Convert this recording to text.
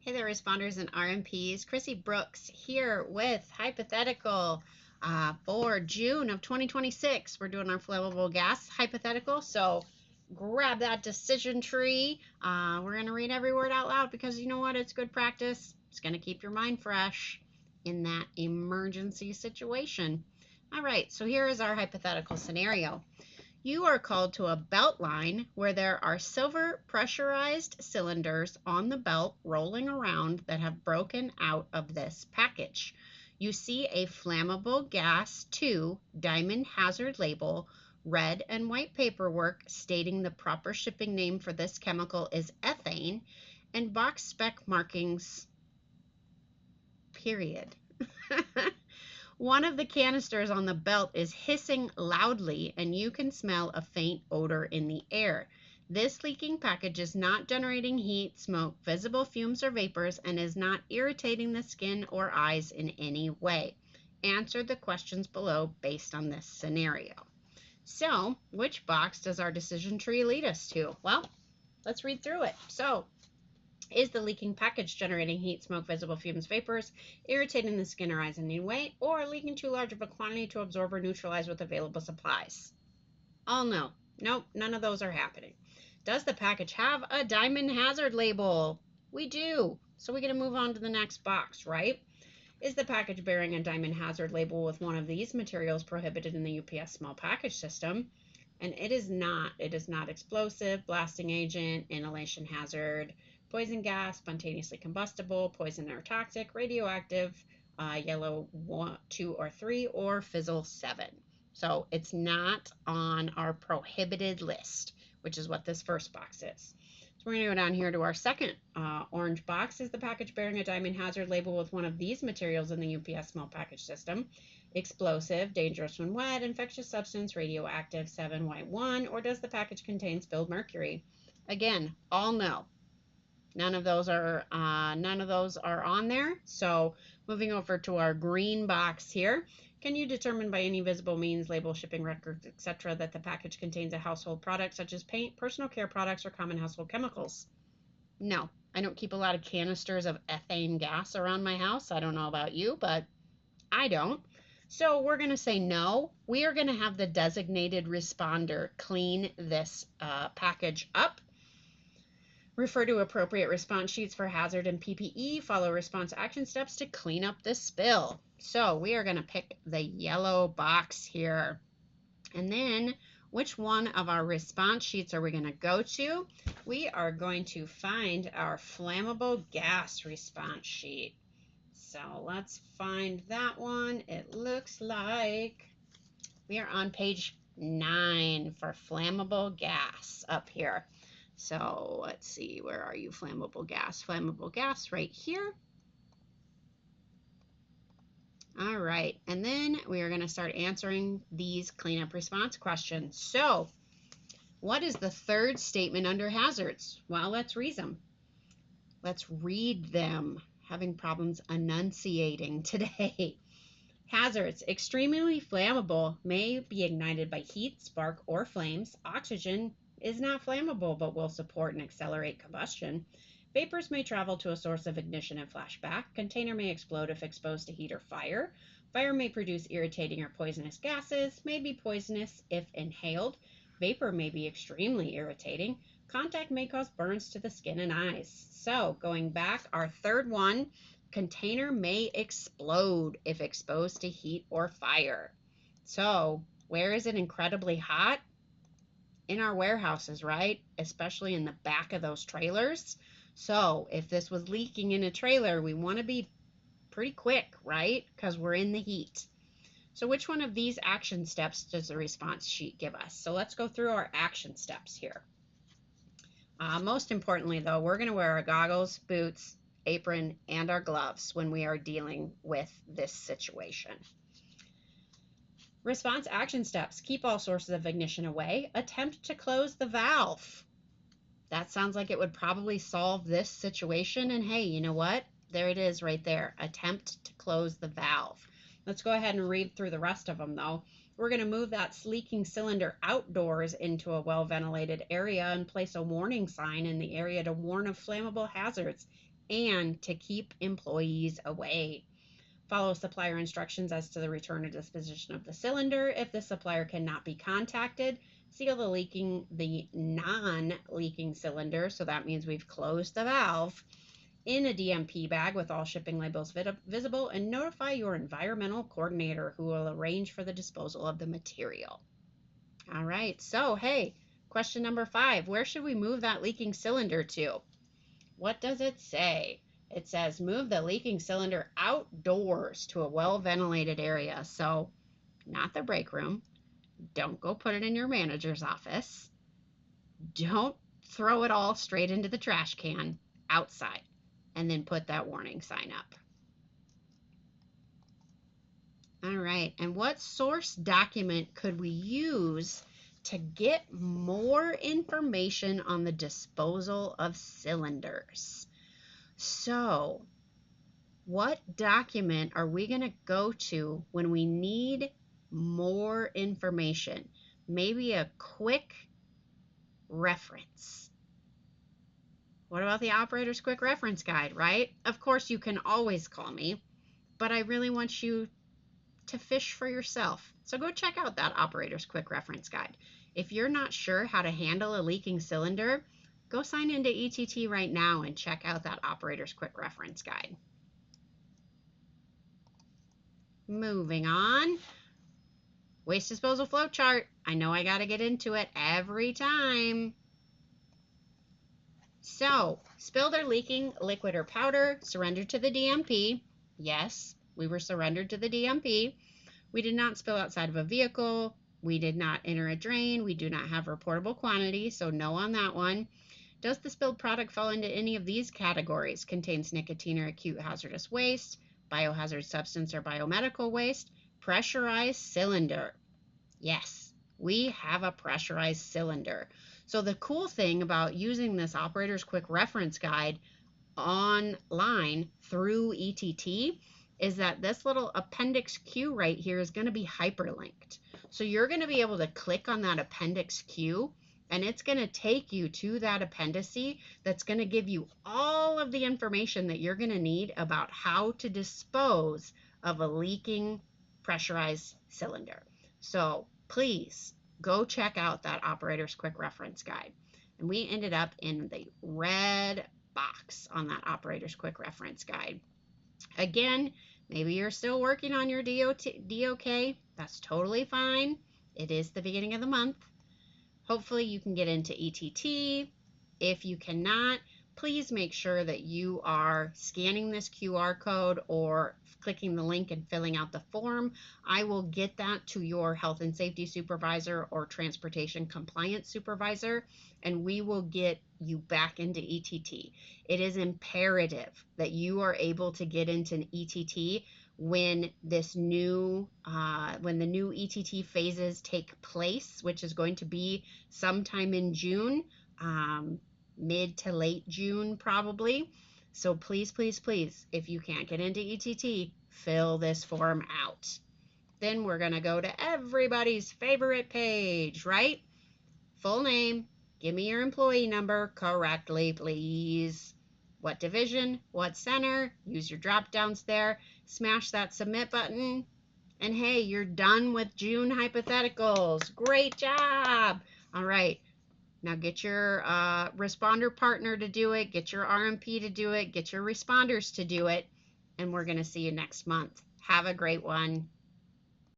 Hey there, responders and RMPs. Chrissy Brooks here with hypothetical for June of 2026. We're doing our flammable gas hypothetical, so grab that decision tree. We're going to read every word out loud because you know what? It's good practice. It's going to keep your mind fresh in that emergency situation. All right, so here is our hypothetical scenario. You are called to a belt line where there are silver pressurized cylinders on the belt rolling around that have broken out of this package. You see a flammable gas 2 diamond hazard label, red and white paperwork stating the proper shipping name for this chemical is ethane, and box spec markings, period. One of the canisters on the belt is hissing loudly, and you can smell a faint odor in the air. This leaking package is not generating heat, smoke, visible fumes, or vapors, and is not irritating the skin or eyes in any way. Answer the questions below based on this scenario. So, which box does our decision tree lead us to? Well, let's read through it. So, is the leaking package generating heat, smoke, visible fumes, vapors, irritating the skin or eyes in any way, or leaking too large of a quantity to absorb or neutralize with available supplies? All no. Nope, none of those are happening. Does the package have a diamond hazard label? We do. So we're going to move on to the next box, right? Is the package bearing a diamond hazard label with one of these materials prohibited in the UPS small package system? And it is not. It is not explosive, blasting agent, inhalation hazard, poison gas, spontaneously combustible, poison or toxic, radioactive, yellow 1, 2, or 3, or fizzle 7. So it's not on our prohibited list, which is what this first box is. So we're going to go down here to our second orange box. Is the package bearing a diamond hazard label with one of these materials in the UPS small package system? Explosive, dangerous when wet, infectious substance, radioactive, 7Y1, or does the package contain spilled mercury? Again, all no. None of those are on there. So moving over to our green box here. Can you determine by any visible means, label, shipping records, etc., that the package contains a household product such as paint, personal care products, or common household chemicals? No, I don't keep a lot of canisters of ethane gas around my house. I don't know about you, but I don't. So we're going to say no. We are going to have the designated responder clean this package up. Refer to appropriate response sheets for hazard and PPE. Follow response action steps to clean up the spill. So we are going to pick the yellow box here. And then which one of our response sheets are we going to go to? We are going to find our flammable gas response sheet. So let's find that one. It looks like we are on page 9 for flammable gas up here. So let's see, where are you, flammable gas? Flammable gas right here. All right, and then we are going to start answering these cleanup response questions. So what is the third statement under hazards? Well, let's read them. Let's read them. Having problems enunciating today. Hazards: extremely flammable, may be ignited by heat, spark, or flames. Oxygen is not flammable but will support and accelerate combustion. Vapors may travel to a source of ignition and flash back. Container may explode if exposed to heat or fire. Fire may produce irritating or poisonous gases, may be poisonous if inhaled. Vapor may be extremely irritating. Contact may cause burns to the skin and eyes. So going back, our third one, container may explode if exposed to heat or fire. So where is it incredibly hot? In our warehouses, right? Especially in the back of those trailers. So if this was leaking in a trailer, we want to be pretty quick, right? Because we're in the heat. So which one of these action steps does the response sheet give us? So let's go through our action steps here. Most importantly, though, we're going to wear our goggles, boots, apron, and our gloves when we are dealing with this situation. Response action steps: keep all sources of ignition away. Attempt to close the valve. That sounds like it would probably solve this situation. And hey, you know what? There it is right there. Attempt to close the valve. Let's go ahead and read through the rest of them, though. We're going to move that leaking cylinder outdoors into a well-ventilated area and place a warning sign in the area to warn of flammable hazards and to keep employees away. Follow supplier instructions as to the return or disposition of the cylinder. If the supplier cannot be contacted, seal the non-leaking cylinder, so that means we've closed the valve, in a DMP bag with all shipping labels visible, and notify your environmental coordinator who will arrange for the disposal of the material. All right, so hey, question number 5, where should we move that leaking cylinder to? What does it say? It says move the leaking cylinder outdoors to a well-ventilated area. So not the break room. Don't go put it in your manager's office. Don't throw it all straight into the trash can. Outside. And then put that warning sign up. All right, and what source document could we use to get more information on the disposal of cylinders? So, what document are we going to go to when we need more information? Maybe a quick reference. What about the operator's quick reference guide, right? Of course, you can always call me, but I really want you to fish for yourself. So go check out that operator's quick reference guide. If you're not sure how to handle a leaking cylinder, go sign into ETT right now and check out that operator's quick reference guide. Moving on. Waste disposal flow chart. I know I got to get into it every time. So, spilled or leaking liquid or powder, surrendered to the DMP. Yes, we were surrendered to the DMP. We did not spill outside of a vehicle. We did not enter a drain. We do not have reportable quantity, so no on that one. Does the spilled product fall into any of these categories? Contains nicotine or acute hazardous waste, biohazard substance or biomedical waste, pressurized cylinder. Yes, we have a pressurized cylinder. So the cool thing about using this operator's quick reference guide online through ETT is that this little appendix Q right here is going to be hyperlinked. So you're going to be able to click on that appendix Q and it's going to take you to that appendice that's going to give you all of the information that you're going to need about how to dispose of a leaking pressurized cylinder. So please go check out that operator's quick reference guide. And we ended up in the red box on that operator's quick reference guide. Again, maybe you're still working on your DOK. That's totally fine. It is the beginning of the month. Hopefully you can get into ETT. If you cannot, please make sure that you are scanning this QR code or clicking the link and filling out the form. I will get that to your health and safety supervisor or transportation compliance supervisor, and we will get you back into ETT. It is imperative that you are able to get into ETT when the new ETT phases take place, which is going to be sometime in June, mid to late June probably. So please, please, please, if you can't get into ETT, fill this form out. Then we're going to go to everybody's favorite page, right? Full name, give me your employee number correctly, please. What division, what center, use your drop downs there, smash that submit button, and hey, you're done with June hypotheticals. Great job. All right. Now get your responder partner to do it, get your RMP to do it, get your responders to do it, and we're going to see you next month. Have a great one.